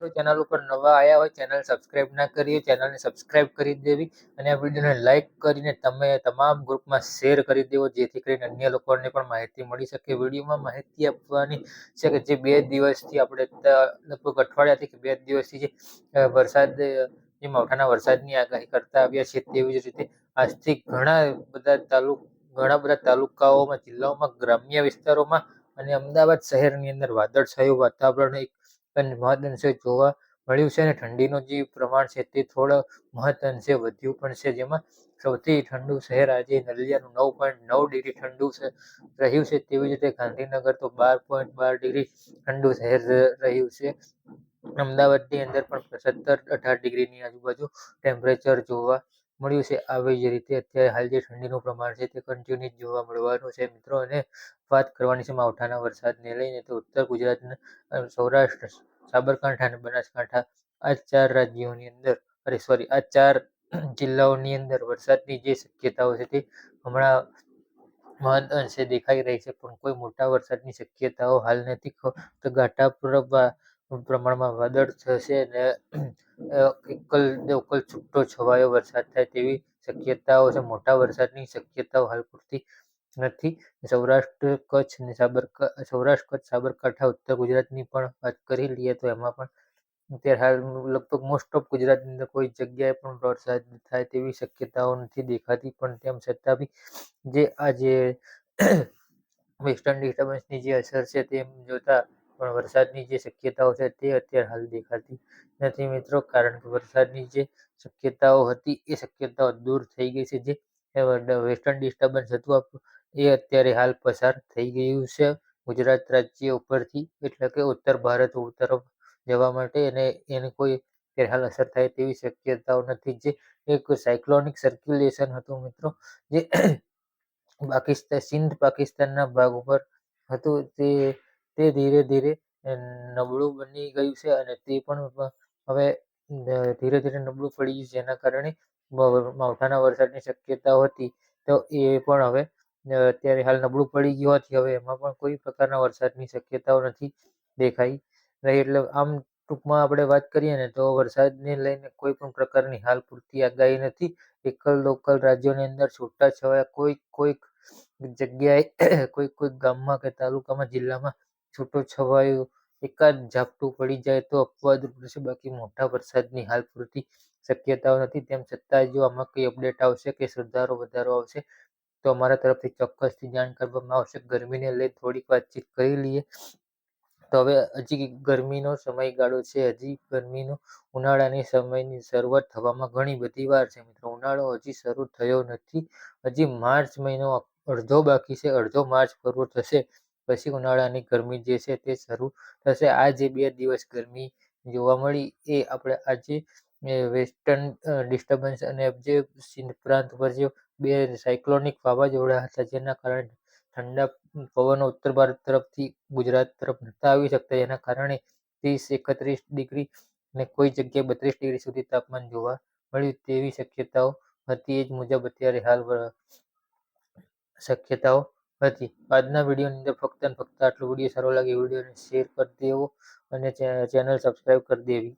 તો ચેનલ ઉપર નવા આવ્યા હોય, ચેનલ સબસ્ક્રાઇબ ના કરી હોય, ચેનલને સબસ્ક્રાઇબ કરી દેવી અને આ વિડીયોને લાઇક કરીને તમે તમામ ગ્રુપમાં શેર કરી દેવો, જેથી કરીને અન્ય લોકોને પણ માહિતી મળી શકે. વિડીયોમાં માહિતી આપવાની છે કે જે 2 દિવસથી આપણે લગભગ અઠવાડિયાથી કે 2 દિવસથી જે વરસાદ જે માવઠાના વરસાદની આગાહી કરતા આવ્યા છે, તેવી જ રીતે આજથી ઘણા બધા તાલુકાઓમાં, જિલ્લાઓમાં, ગ્રામ્ય વિસ્તારોમાં અને અમદાવાદ શહેરની અંદર વાદળછાયું વાતાવરણ એક મહદઅંશે જોવા મળ્યું છે અને ઠંડીનું જે પ્રમાણ છે તે થોડો મહદઅંશે વધ્યું પણ છે, જેમાં સૌથી ઠંડુ શહેર આજે નલિયાનું 9.9 ડિગ્રી ઠંડુ છે રહ્યું છે. તેવી જ રીતે ગાંધીનગર તો 12.12 ડિગ્રી ઠંડુ શહેર રહ્યું છે. અમદાવાદની અંદર પણ 17-18 ડિગ્રીની આજુબાજુ ટેમ્પરેચર જોવા મળ્યું છે. આવી જ રીતે અત્યારે હાલ જે ઠંડીનું પ્રમાણ છે તે કન્ટિન્યુ જોવા મળવાનું છે મિત્રો. અને વાત કરવાની છે માવઠાના વરસાદને લઈને, તો ઉત્તર ગુજરાતના સૌરાષ્ટ્ર, સાબરકાંઠા અને બનાસકાંઠા આ 4 રાજ્યોની અંદર આ 4 જિલ્લાઓની અંદર વરસાદની જે શક્યતાઓ છે તે હમણાં મહદઅંશે દેખાઈ રહી છે, પણ કોઈ મોટા વરસાદની શક્યતાઓ હાલ નથી. તો ઘાટા પ્રમાણમાં વાદળ થશે અને એકલ છૂટો છવાયો વરસાદ થાય તેવી શક્યતાઓ છે. મોટા વરસાદની શક્યતાઓ હાલ પૂરતી નથી. સૌરાષ્ટ્ર, કચ્છ, સાબરકાંઠા, ઉત્તર ગુજરાતની પણ વાત કરી લઈએ તો એમાં પણ અત્યારે હાલ લગભગ મોસ્ટ ઓફ ગુજરાતની અંદર કોઈ જગ્યાએ પણ વરસાદ થાય તેવી શક્યતાઓ નથી દેખાતી. પણ તેમ છતાં બી જે આજે વેસ્ટર્ન ડિસ્ટર્બન્સની જે અસર છે તેમ જોતા પણ વરસાદની જે શક્યતાઓ છે તે અત્યારે હાલ દેખાતી નથી મિત્રો, કારણ કે વરસાદની જે શક્યતાઓ હતી એ શક્યતાઓ દૂર થઈ ગઈ છે. જે વેસ્ટર્ન ડિસ્ટર્બન્સ હતું આપણું એ અત્યારે હાલ પસાર થઈ ગયું છે ગુજરાત રાજ્ય ઉપરથી, એટલે કે ઉત્તર ભારત તરફ જવા માટે, અને એને કોઈ અત્યારે હાલ અસર થાય તેવી શક્યતાઓ નથી. જે એક સાયક્લોનિક સર્ક્યુલેશન હતું મિત્રો, જે સિંધ પાકિસ્તાનના ભાગ ઉપર હતું, તે ધીરે ધીરે નબળું બની ગયું છે અને તે પણ હવે ધીરે ધીરે નબળું પડી ગયું, જેના કારણે માવઠાના વરસાદની શક્યતાઓ હતી તો એ પણ હવે અત્યારે હાલ નબળું પડી ગયું હોવાથી હવે એમાં પણ કોઈ પ્રકારના વરસાદની શક્યતાઓ નથી દેખાઈ રહી. એટલે આમ ટૂંકમાં આપણે વાત કરીએ ને તો વરસાદને લઈને કોઈ પણ પ્રકારની હાલ પૂરતી આગાહી નથી. એકલ લોકલ રાજ્યોની અંદર છૂટાછવાયા કોઈક જગ્યાએ કોઈક ગામમાં કે તાલુકામાં, જિલ્લામાં છૂટો છવાયું એકાદ ઝાપટું પડી જાય તો અપવાદ પડશે, બાકી મોટા વરસાદની હાલ પૂરતી શક્યતાઓ નથી. તેમ છતાં જો આમાં કોઈ અપડેટ આવશે કે સુધારો વધારો આવશે તો અમારા તરફથી ચોક્કસથી જાણ કરવામાં આવશે. ગરમીને લઈ થોડીક વાતચીત કરી લઈએ તો હવે હજી ગરમીનો સમયગાળો છે, હજી ઉનાળાની સમયની શરૂઆત થવામાં ઘણી બધી વાર છે મિત્રો. ઉનાળો હજી શરૂ થયો નથી, હજી માર્ચ મહિનો અડધો બાકી છે. અડધો માર્ચ પૂરો થશે પછી ઉનાળાની ગરમી જે છે તે શરૂ થશે. આ જે 2 દિવસ ગરમી જોવા મળી એ આપણે આજે વેસ્ટર્ન ડિસ્ટર્બન્સ અને જે સિંધ પ્રાંત પર જે 2 સાયક્લોનિક વાવાઝોડા હતા, જેના કારણે ઠંડા પવનો ઉત્તર ભારત તરફથી ગુજરાત તરફ નહોતા આવી શકતા, જેના કારણે 30-31 ડિગ્રી અને કોઈ જગ્યાએ 32 ડિગ્રી સુધી તાપમાન જોવા મળ્યું તેવી શક્યતાઓ હતી. એ જ મુજબ અત્યારે હાલ શક્યતાઓ હતી. આજના વિડીયોની અંદર ફક્ત આટલો. વિડીયો સારો લાગે વિડીયોને શેર કરી દેવો અને ચેનલ સબસ્ક્રાઇબ કરી દેવી.